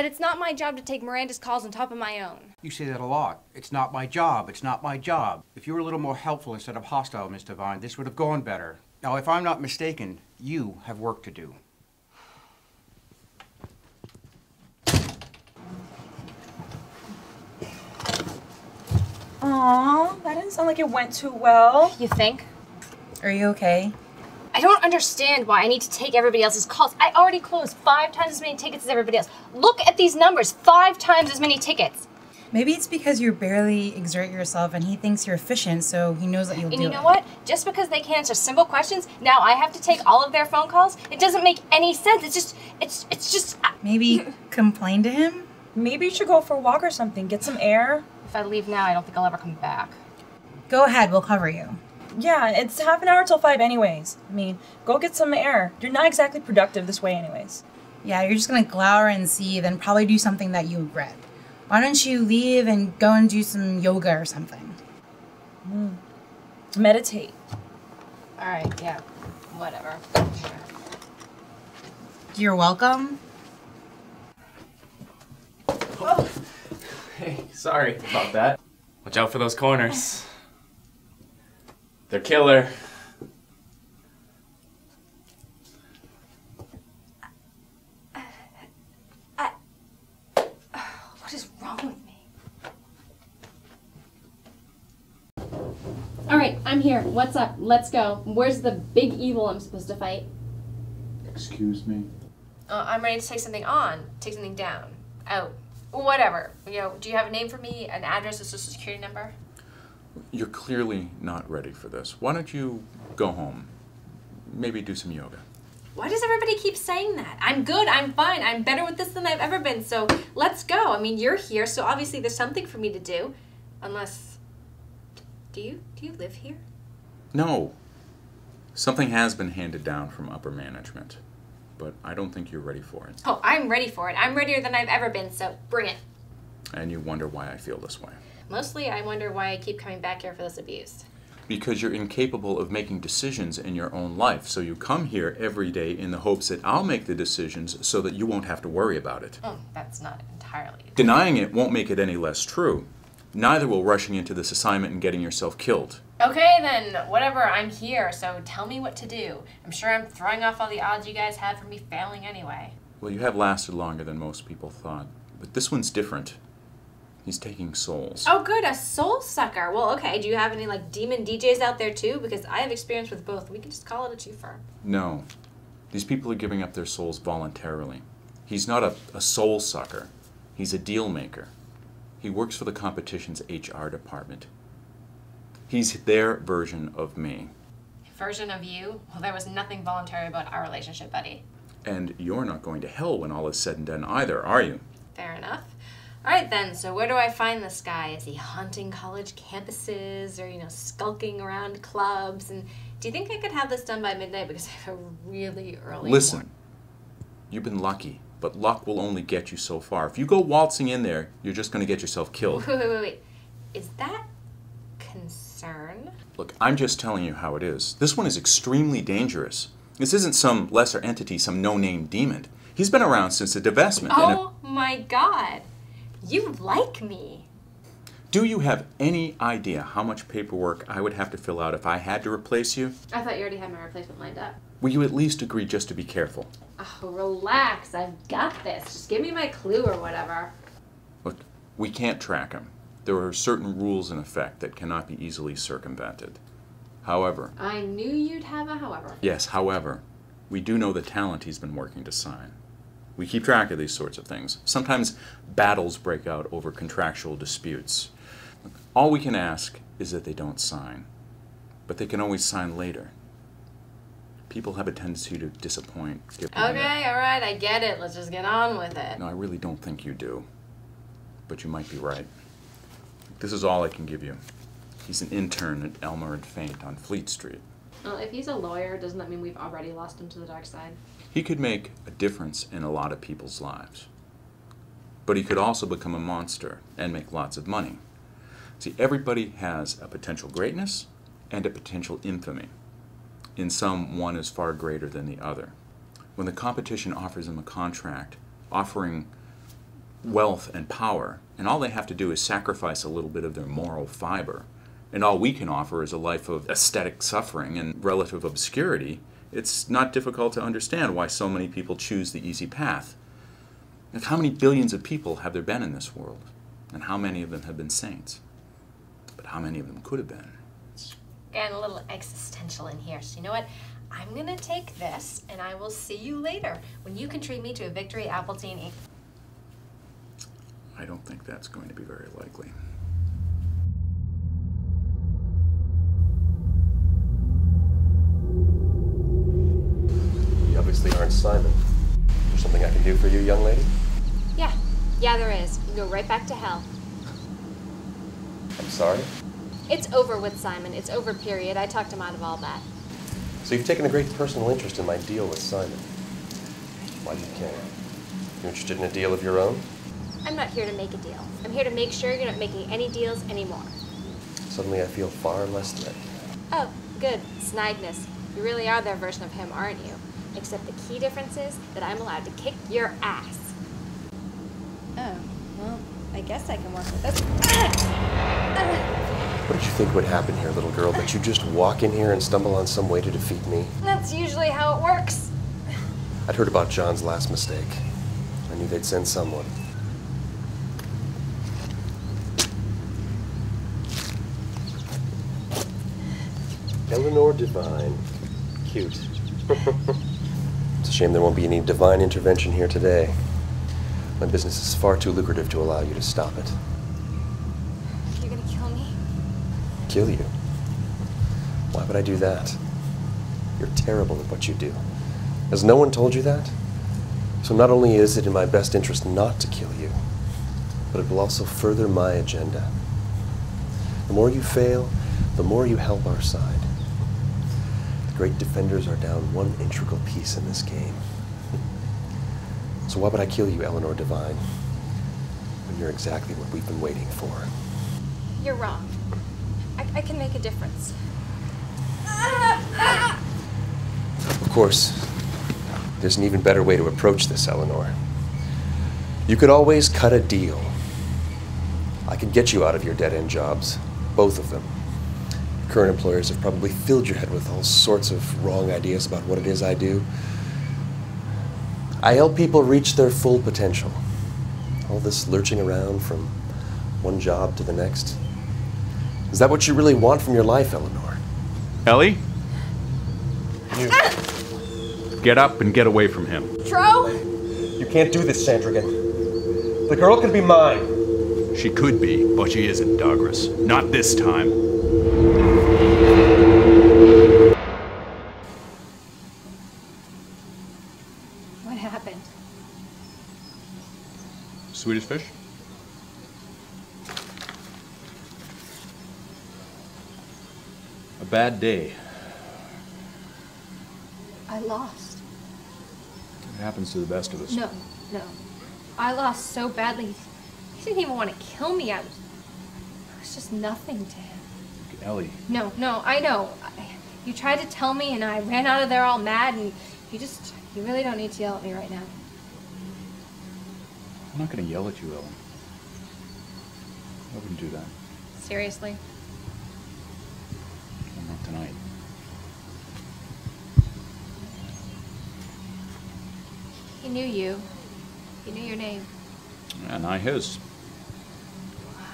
But it's not my job to take Miranda's calls on top of my own. You say that a lot. It's not my job. It's not my job. If you were a little more helpful instead of hostile, Miss Devine, this would have gone better. Now, if I'm not mistaken, you have work to do. Aw, that didn't sound like it went too well. You think? Are you okay? I don't understand why I need to take everybody else's calls. I already closed 5 times as many tickets as everybody else. Look at these numbers, 5 times as many tickets. Maybe it's because you barely exert yourself and he thinks you're efficient, so he knows that you'll do it. And you know what? Just because they can't answer simple questions, now I have to take all of their phone calls? It doesn't make any sense. It's just... Maybe complain to him? Maybe you should go for a walk or something, get some air. If I leave now, I don't think I'll ever come back. Go ahead, we'll cover you. Yeah, it's half an hour till 5 anyways. I mean, go get some air. You're not exactly productive this way anyways. Yeah, you're just gonna glower and see, then probably do something that you regret. Why don't you leave and go and do some yoga or something? Meditate. All right, yeah, whatever. You're welcome. Oh. Hey, sorry about that. Watch out for those corners. They're killer. What is wrong with me? All right, I'm here. What's up? Let's go. Where's the big evil I'm supposed to fight? Excuse me? I'm ready to take something on, take something down, out, whatever. You know, do you have a name for me, an address, a social security number? You're clearly not ready for this. Why don't you go home? Maybe do some yoga. Why does everybody keep saying that? I'm good, I'm fine, I'm better with this than I've ever been, so let's go. I mean, you're here, so obviously there's something for me to do. Unless, do you live here? No. Something has been handed down from upper management, but I don't think you're ready for it. Oh, I'm ready for it. I'm readier than I've ever been, so bring it. And you wonder why I feel this way. Mostly, I wonder why I keep coming back here for this abuse. Because you're incapable of making decisions in your own life, so you come here every day in the hopes that I'll make the decisions so that you won't have to worry about it. Oh, that's not entirely... Denying it won't make it any less true. Neither will rushing into this assignment and getting yourself killed. Okay then, whatever, I'm here, so tell me what to do. I'm sure I'm throwing off all the odds you guys had for me failing anyway. Well, you have lasted longer than most people thought, but this one's different. He's taking souls. Oh good, a soul sucker. Well, okay, do you have any like demon DJs out there too? Because I have experience with both. We can just call it a twofer. No. These people are giving up their souls voluntarily. He's not a soul sucker. He's a deal maker. He works for the competition's HR department. He's their version of me. Version of you? Well, there was nothing voluntary about our relationship, buddy. And you're not going to hell when all is said and done either, are you? Fair enough. All right then, so where do I find this guy? Is he haunting college campuses or, you know, skulking around clubs? And do you think I could have this done by midnight because I have a really early Listen, morning? You've been lucky, but luck will only get you so far. If you go waltzing in there, you're just going to get yourself killed. Wait. Is that concern? Look, I'm just telling you how it is. This one is extremely dangerous. This isn't some lesser entity, some no-name demon. He's been around since the divestment. Oh my God. You like me. Do you have any idea how much paperwork I would have to fill out if I had to replace you? I thought you already had my replacement lined up. Will you at least agree just to be careful? Oh, relax. I've got this. Just give me my clue or whatever. Look, we can't track him. There are certain rules in effect that cannot be easily circumvented. However... I knew you'd have a however. Yes, however, we do know the talent he's been working to sign. We keep track of these sorts of things. Sometimes battles break out over contractual disputes. All we can ask is that they don't sign. But they can always sign later. People have a tendency to disappoint. Okay, all right, I get it. Let's just get on with it. No, I really don't think you do. But you might be right. This is all I can give you. He's an intern at Elmer and Faint on Fleet Street. Well, if he's a lawyer, doesn't that mean we've already lost him to the dark side? He could make a difference in a lot of people's lives. But he could also become a monster and make lots of money. See, everybody has a potential greatness and a potential infamy. In some, one is far greater than the other. When the competition offers him a contract offering wealth and power, and all they have to do is sacrifice a little bit of their moral fiber. And all we can offer is a life of aesthetic suffering and relative obscurity. It's not difficult to understand why so many people choose the easy path. Like, how many billions of people have there been in this world? And how many of them have been saints? But how many of them could have been? Getting a little existential in here. So you know what? I'm gonna take this, and I will see you later when you can treat me to a victory Appletine. I don't think that's going to be very likely. You obviously aren't Simon. Is there something I can do for you, young lady? Yeah, there is. You can go right back to hell. I'm sorry? It's over with Simon. It's over, period. I talked him out of all that. So you've taken a great personal interest in my deal with Simon. Why do you care? You interested in a deal of your own? I'm not here to make a deal. I'm here to make sure you're not making any deals anymore. Suddenly I feel far less threatened. Oh, good. Snigness. You really are their version of him, aren't you? Except the key difference is that I'm allowed to kick your ass. Oh, well, I guess I can work with this. What did you think would happen here, little girl? That you just walk in here and stumble on some way to defeat me? That's usually how it works. I'd heard about John's last mistake. I knew they'd send someone. Eleanor Devine. Cute. It's a shame there won't be any divine intervention here today. My business is far too lucrative to allow you to stop it. You're gonna kill me? Kill you? Why would I do that? You're terrible at what you do. Has no one told you that? So not only is it in my best interest not to kill you, but it will also further my agenda. The more you fail, the more you help our side. The great defenders are down one integral piece in this game. So why would I kill you, Eleanor Devine, when you're exactly what we've been waiting for? You're wrong. I can make a difference. Of course, there's an even better way to approach this, Eleanor. You could always cut a deal. I could get you out of your dead-end jobs, both of them. Current employers have probably filled your head with all sorts of wrong ideas about what it is I do. I help people reach their full potential. All this lurching around from one job to the next. Is that what you really want from your life, Eleanor? Ellie? You. Get up and get away from him. Tro? You can't do this, Sandrigan. The girl can be mine. She could be, but she isn't, Douglas. Not this time. What happened? Swedish fish? A bad day. I lost. It happens to the best of us. No. I lost so badly. He didn't even want to kill me. I was just nothing to him. Ellie. No, I know. You tried to tell me and I ran out of there all mad and you really don't need to yell at me right now. I'm not going to yell at you, Ellie. I wouldn't do that. Seriously? Well, not tonight. He knew you. He knew your name. And I his.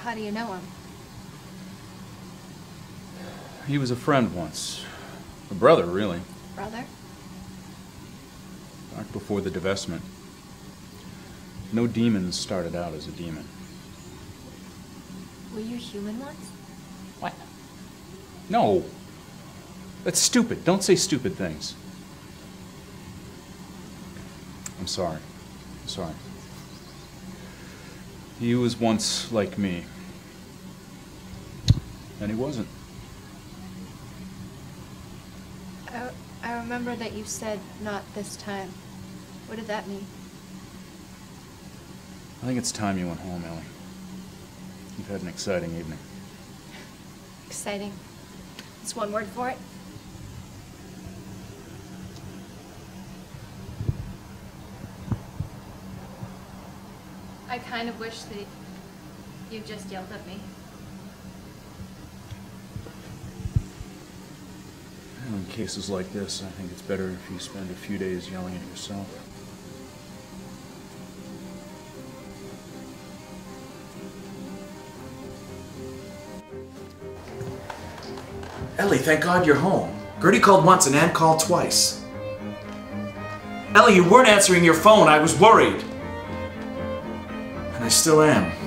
How do you know him? He was a friend once. A brother, really. Brother? Back before the divestment. No demon started out as a demon. Were you human once? What? No. That's stupid. Don't say stupid things. I'm sorry. I'm sorry. He was once like me. And he wasn't. I remember that you said not this time. What did that mean? I think it's time you went home, Ellie. You've had an exciting evening. Exciting. That's one word for it. I kind of wish that you just yelled at me. In cases like this, I think it's better if you spend a few days yelling at yourself. Ellie, thank God you're home. Gertie called once and Ann called twice. Ellie, you weren't answering your phone. I was worried. And I still am.